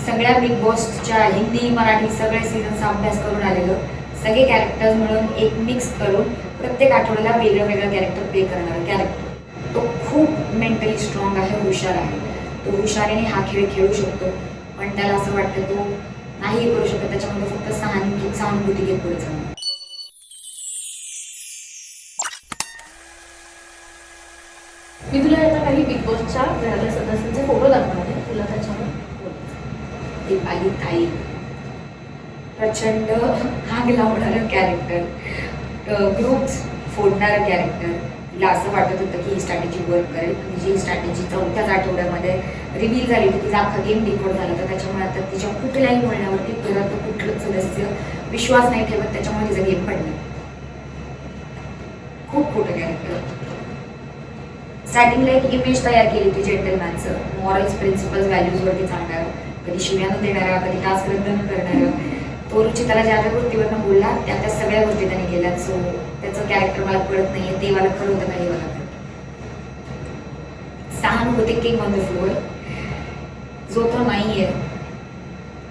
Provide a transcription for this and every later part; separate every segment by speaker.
Speaker 1: सगळ्या बिग बॉसच्या हिंदी मराठी सगळे सीझनचा अभ्यास करून आलेलं, सगळे कॅरेक्टर्स मिळून एक मिक्स करून प्रत्येक आठवड्याला वेगळं वेगळं कॅरेक्टर प्ले करणारा कॅरेक्टर. तो खूप मेंटली स्ट्रॉंग आहे, हुशार आहे. तो हुशारीने हा खेळ खेळू शकतो, पण त्याला असं वाटतं तो नाही करू शकत. त्याच्यामध्ये फक्त सहानुभूती घेत पुढे चालणार.
Speaker 2: मी तुला आता काही बिग बॉसच्या घरातल्या सदस्यांचे फोटो दाखवणार आहे, तुला त्याच्यावर
Speaker 1: दीपाली ताई प्रचंड आग लावणारं कॅरेक्टर, ग्रुप्स फोडणारं कॅरेक्टर. तिला असं वाटत होतं की ही स्ट्रॅटेजी वर्क करेल, आणि जी स्ट्रॅटेजी 4थ्याच आठवड्यामध्ये रिव्हील झाली की तिचा अख्खा गेम डिकोड झाला. तर त्याच्यामुळे आता तिच्या कुठल्याही बोलण्यावरती घरात कुठलंच सदस्य विश्वास नाही ठेवत, त्याच्यामुळे तिचा गेम पडला. खूप खोटं कॅरेक्टर. स्टार्टिंगला एक इमेज तयार केली होती जेंटलमॅनचं, मॉरल्स प्रिन्सिपल्स व्हॅल्यूजवरती चालणारं, कधी शिव्यानं देणारा, कधी टास्क रद्द न करणारं. तो रुचिताला ज्या ज्या गोष्टीवरनं बोलला त्या सगळ्या गोष्टी त्याने केल्या. सो त्याचं कॅरेक्टर मला कळत नाहीये, ते मला खरं होतं काही मला कळत. सहानुभूती किंग ऑन द फ्लोअर, जो तो नाहीये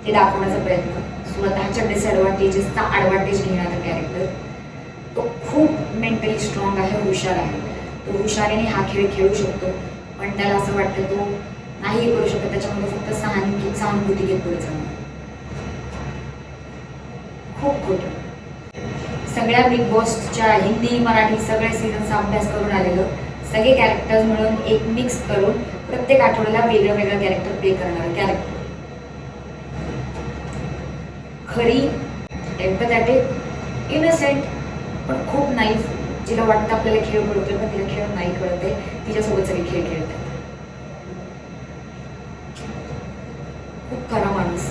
Speaker 1: ते दाखवण्याचा प्रयत्न, स्वतःच्या डिसएडव्हान्टेजेसचा ॲडव्हान्टेज घेणारा कॅरेक्टर. तो खूप मेंटली स्ट्रॉंग आहे, हुशार आहे. तो हुशारीने हा खेळ खेळू शकतो, पण त्याला असं वाटतं तो नाही करू शकत. त्याच्यामध्ये फक्त सहानुभूती घेत पुढे चालणार. खूप खोटं. सगळ्या बिग बॉसच्या हिंदी मराठी सगळे सीझनचा अभ्यास करून आलेलं, सगळे कॅरेक्टर्स मिळून एक मिक्स करून प्रत्येक आठवड्याला वेगळं वेगळं कॅरेक्टर प्ले करणारं कॅरेक्टर. खरी, एम्पॅथॅटिक, इनोसेंट, पण खूप नाईफ. जिला वाटतं आपल्याला खेळ कळतोय पण तिला खेळ नाही कळत आहे, तिच्यासोबत सगळे खेळ खेळतात. खूप खरा माणूस,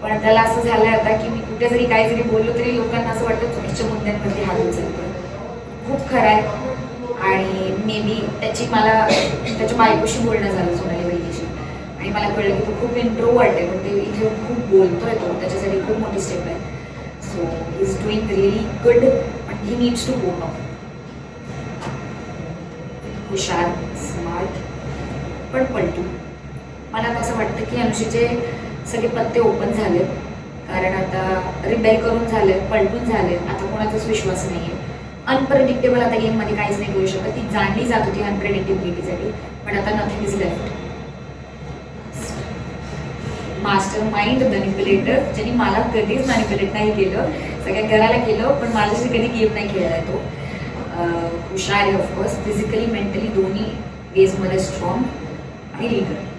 Speaker 1: पण त्याला असं झालंय आता की मी कुठे जरी काही जरी बोललो तरी लोकांना असं वाटतं चुकीच्या मुद्द्यांवरती हात उचलतो. खूप खरं आहे. आणि मे बी त्याच्या बायकोशी बोलणं झालं, सोनाली बहिणीशी, आणि मला कळलं की तो खूप इंट्रोवर्ट आहे, पण ते इथे खूप बोलतोय. तो त्याच्यासाठी खूप मोठी स्टेप आहे. So he is doing really good, पण he needs to go up. हुशार, स्मार्ट, पण पलटू. मला असं वाटतं की अनुषेचे सगळे पत्ते ओपन झाले, कारण आता रिबेल करून झाले, पलटून झाले. आता कोणाचाच विश्वास नाही आहे. अनप्रेडिक्टेबल आता गेममध्ये काहीच नाही करू शकत. ती जाणली जात होती अनप्रेडिक्टेबिलिटीसाठी, पण आता nothing is left. Master mind manipulator, ज्यांनी मला कधीच मॅनिप्युलेट नाही केलं, सगळ्या घराला केलं, पण माझ्याशी कधी गेम नाही खेळला आहे तो. हुशार आहे ऑफकोर्स, फिजिकली मेंटली दोन्ही वेजमध्ये स्ट्रॉंग आणि लीडर.